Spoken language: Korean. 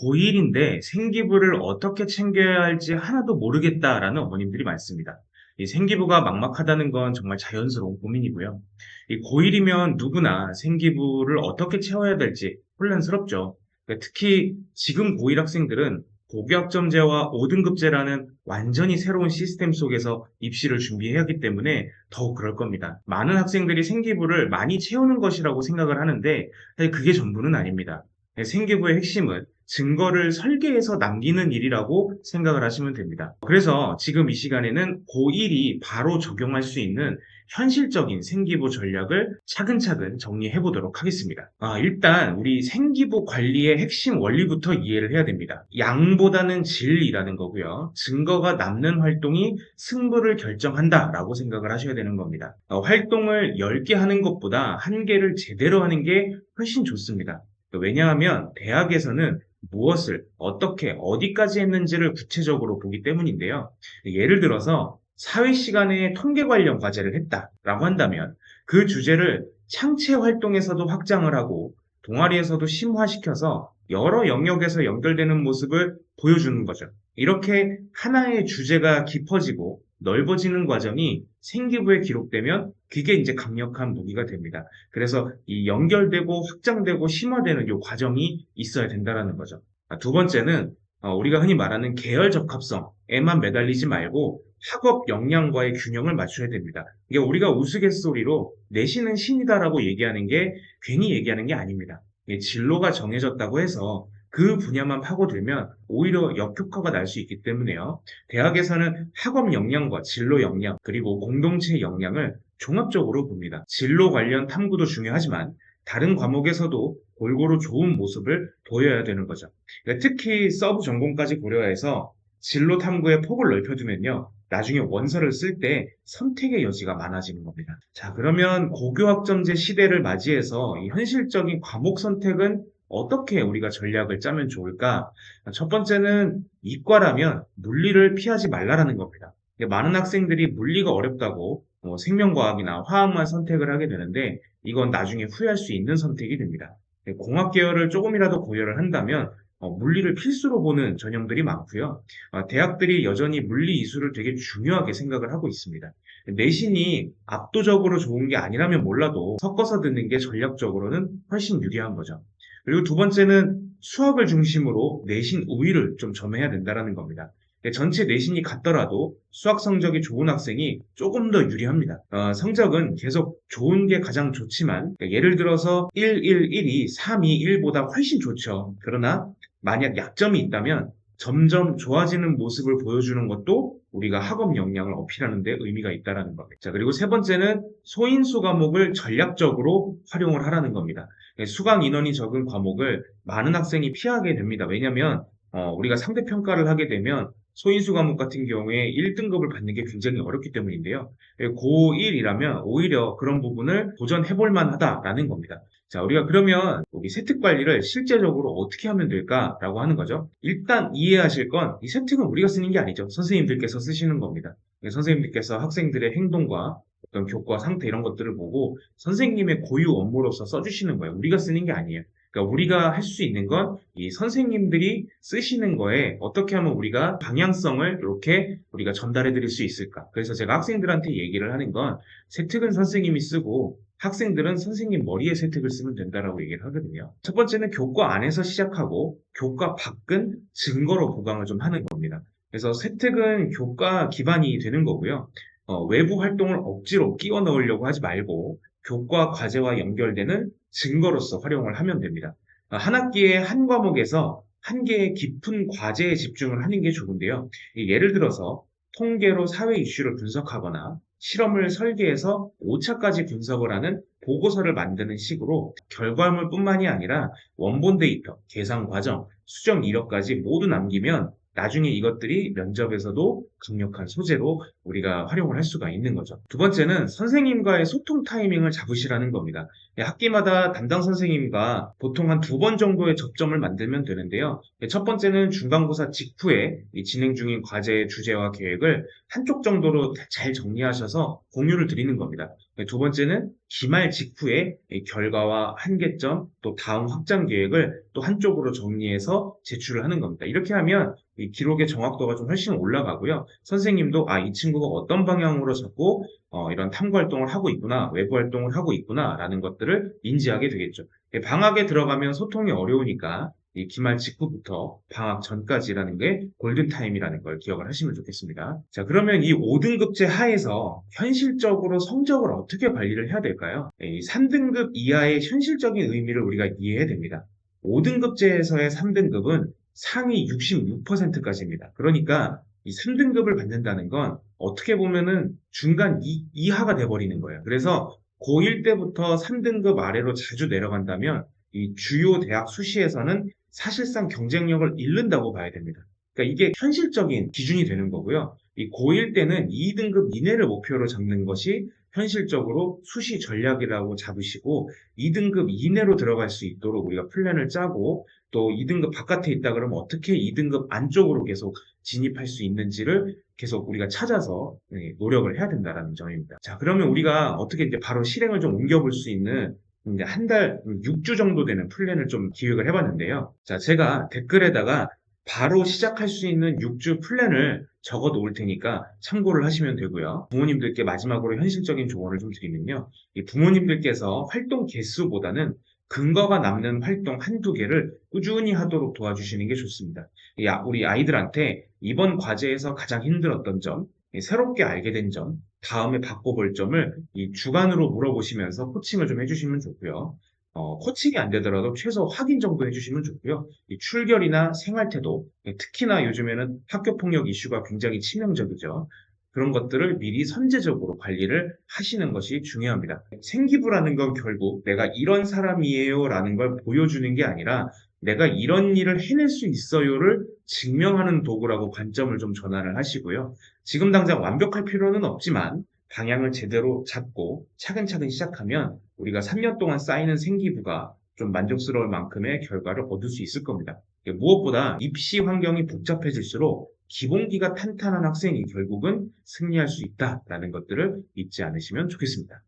고1인데 생기부를 어떻게 챙겨야 할지 하나도 모르겠다라는 어머님들이 많습니다. 이 생기부가 막막하다는 건 정말 자연스러운 고민이고요. 이 고1이면 누구나 생기부를 어떻게 채워야 될지 혼란스럽죠. 특히 지금 고1 학생들은 고교학점제와 5등급제라는 완전히 새로운 시스템 속에서 입시를 준비해야 하기 때문에 더욱 그럴 겁니다. 많은 학생들이 생기부를 많이 채우는 것이라고 생각을 하는데 사실 그게 전부는 아닙니다. 생기부의 핵심은 증거를 설계해서 남기는 일이라고 생각을 하시면 됩니다. 그래서 지금 이 시간에는 고1이 바로 적용할 수 있는 현실적인 생기부 전략을 차근차근 정리해 보도록 하겠습니다. 일단 우리 생기부 관리의 핵심 원리부터 이해를 해야 됩니다. 양보다는 질이라는 거고요. 증거가 남는 활동이 승부를 결정한다라고 생각을 하셔야 되는 겁니다. 활동을 10개 하는 것보다 1개를 제대로 하는 게 훨씬 좋습니다. 왜냐하면 대학에서는 무엇을 어떻게 어디까지 했는지를 구체적으로 보기 때문인데요. 예를 들어서 사회 시간에 통계 관련 과제를 했다라고 한다면 그 주제를 창체 활동에서도 확장을 하고 동아리에서도 심화시켜서 여러 영역에서 연결되는 모습을 보여주는 거죠. 이렇게 하나의 주제가 깊어지고 넓어지는 과정이 생기부에 기록되면 그게 이제 강력한 무기가 됩니다. 그래서 이 연결되고 확장되고 심화되는 이 과정이 있어야 된다라는 거죠. 두 번째는 우리가 흔히 말하는 계열 적합성에만 매달리지 말고 학업 역량과의 균형을 맞춰야 됩니다. 이게 우리가 우스갯소리로 내신은 신이다라고 얘기하는 게 괜히 얘기하는 게 아닙니다. 이게 진로가 정해졌다고 해서 그 분야만 파고들면 오히려 역효과가 날 수 있기 때문에요. 대학에서는 학업 역량과 진로 역량 그리고 공동체 역량을 종합적으로 봅니다. 진로 관련 탐구도 중요하지만 다른 과목에서도 골고루 좋은 모습을 보여야 되는 거죠. 그러니까 특히 서브 전공까지 고려해서 진로 탐구의 폭을 넓혀두면요. 나중에 원서를 쓸 때 선택의 여지가 많아지는 겁니다. 자, 그러면 고교학점제 시대를 맞이해서 이 현실적인 과목 선택은 어떻게 우리가 전략을 짜면 좋을까? 첫 번째는 이과라면 물리를 피하지 말라라는 겁니다. 많은 학생들이 물리가 어렵다고 생명과학이나 화학만 선택을 하게 되는데 이건 나중에 후회할 수 있는 선택이 됩니다. 공학 계열을 조금이라도 고려를 한다면 물리를 필수로 보는 전형들이 많고요. 대학들이 여전히 물리 이수를 되게 중요하게 생각을 하고 있습니다. 내신이 압도적으로 좋은 게 아니라면 몰라도 섞어서 듣는 게 전략적으로는 훨씬 유리한 거죠. 그리고 두 번째는 수학을 중심으로 내신 우위를 좀 점해야 된다는 겁니다. 전체 내신이 같더라도 수학 성적이 좋은 학생이 조금 더 유리합니다. 성적은 계속 좋은 게 가장 좋지만 예를 들어서 1, 1, 1이 3, 2, 1보다 훨씬 좋죠. 그러나 만약 약점이 있다면 점점 좋아지는 모습을 보여주는 것도 우리가 학업 역량을 어필하는 데 의미가 있다는 겁니다. 자, 그리고 세 번째는 소인수 과목을 전략적으로 활용을 하라는 겁니다. 수강 인원이 적은 과목을 많은 학생이 피하게 됩니다. 왜냐하면 우리가 상대평가를 하게 되면 소인수 과목 같은 경우에 1등급을 받는 게 굉장히 어렵기 때문인데요. 고1이라면 오히려 그런 부분을 도전해 볼 만하다라는 겁니다. 자, 우리가 그러면 여기 세특 관리를 실제적으로 어떻게 하면 될까라고 하는 거죠. 일단 이해하실 건 이 세특은 우리가 쓰는 게 아니죠. 선생님들께서 쓰시는 겁니다. 선생님들께서 학생들의 행동과 어떤 교과 상태 이런 것들을 보고 선생님의 고유 업무로서 써주시는 거예요. 우리가 쓰는 게 아니에요. 그러니까 우리가 할 수 있는 건 이 선생님들이 쓰시는 거에 어떻게 하면 우리가 방향성을 이렇게 우리가 전달해 드릴 수 있을까. 그래서 제가 학생들한테 얘기를 하는 건 세특은 선생님이 쓰고 학생들은 선생님 머리에 세특을 쓰면 된다라고 얘기를 하거든요. 첫 번째는 교과 안에서 시작하고 교과 밖은 증거로 보강을 좀 하는 겁니다. 그래서 세특은 교과 기반이 되는 거고요. 외부 활동을 억지로 끼워 넣으려고 하지 말고 교과 과제와 연결되는 증거로서 활용을 하면 됩니다. 한 학기에 한 과목에서 한 개의 깊은 과제에 집중을 하는 게 좋은데요. 예를 들어서 통계로 사회 이슈를 분석하거나 실험을 설계해서 오차까지 분석을 하는 보고서를 만드는 식으로 결과물뿐만이 아니라 원본 데이터, 계산 과정, 수정 이력까지 모두 남기면 나중에 이것들이 면접에서도 강력한 소재로 우리가 활용을 할 수가 있는 거죠. 두 번째는 선생님과의 소통 타이밍을 잡으시라는 겁니다. 학기마다 담당 선생님과 보통 한 2번 정도의 접점을 만들면 되는데요. 첫 번째는 중간고사 직후에 진행 중인 과제의 주제와 계획을 한쪽 정도로 잘 정리하셔서 공유를 드리는 겁니다. 두 번째는 기말 직후에 이 결과와 한계점, 또 다음 확장 계획을 또 한쪽으로 정리해서 제출을 하는 겁니다. 이렇게 하면 이 기록의 정확도가 좀 훨씬 올라가고요. 선생님도 이 친구가 어떤 방향으로 자꾸 이런 탐구 활동을 하고 있구나, 외부 활동을 하고 있구나라는 것들을 인지하게 되겠죠. 방학에 들어가면 소통이 어려우니까 이 기말 직후부터 방학 전까지라는 게 골든타임이라는 걸 기억을 하시면 좋겠습니다. 자, 그러면 이 5등급제 하에서 현실적으로 성적을 어떻게 관리를 해야 될까요? 이 3등급 이하의 현실적인 의미를 우리가 이해해야 됩니다. 5등급제에서의 3등급은 상위 66%까지입니다. 그러니까 이 3등급을 받는다는 건 어떻게 보면은 중간 이하가 돼버리는 거예요. 그래서 고1 때부터 3등급 아래로 자주 내려간다면 이 주요 대학 수시에서는 사실상 경쟁력을 잃는다고 봐야 됩니다. 그러니까 이게 현실적인 기준이 되는 거고요. 이 고1 때는 2등급 이내를 목표로 잡는 것이 현실적으로 수시 전략이라고 잡으시고 2등급 이내로 들어갈 수 있도록 우리가 플랜을 짜고 또 2등급 바깥에 있다 그러면 어떻게 2등급 안쪽으로 계속 진입할 수 있는지를 계속 우리가 찾아서 노력을 해야 된다는 점입니다. 자, 그러면 우리가 어떻게 이제 바로 실행을 좀 옮겨볼 수 있는 이제 한 달 6주 정도 되는 플랜을 좀 기획을 해봤는데요. 자, 제가 댓글에다가 바로 시작할 수 있는 6주 플랜을 적어 놓을 테니까 참고를 하시면 되고요. 부모님들께 마지막으로 현실적인 조언을 좀 드리면요. 이 부모님들께서 활동 개수보다는 근거가 남는 활동 한두 개를 꾸준히 하도록 도와주시는 게 좋습니다. 우리 아이들한테 이번 과제에서 가장 힘들었던 점, 새롭게 알게 된 점, 다음에 바꿔볼 점을 이 주간으로 물어보시면서 코칭을 좀 해주시면 좋고요. 코칭이 안 되더라도 최소 확인 정도 해주시면 좋고요. 이 출결이나 생활태도, 특히나 요즘에는 학교폭력 이슈가 굉장히 치명적이죠. 그런 것들을 미리 선제적으로 관리를 하시는 것이 중요합니다. 생기부라는 건 결국 내가 이런 사람이에요 라는 걸 보여주는 게 아니라 내가 이런 일을 해낼 수 있어요를 증명하는 도구라고 관점을 좀 전환을 하시고요. 지금 당장 완벽할 필요는 없지만 방향을 제대로 잡고 차근차근 시작하면 우리가 3년 동안 쌓이는 생기부가 좀 만족스러울 만큼의 결과를 얻을 수 있을 겁니다. 무엇보다 입시 환경이 복잡해질수록 기본기가 탄탄한 학생이 결국은 승리할 수 있다라는 것들을 잊지 않으시면 좋겠습니다.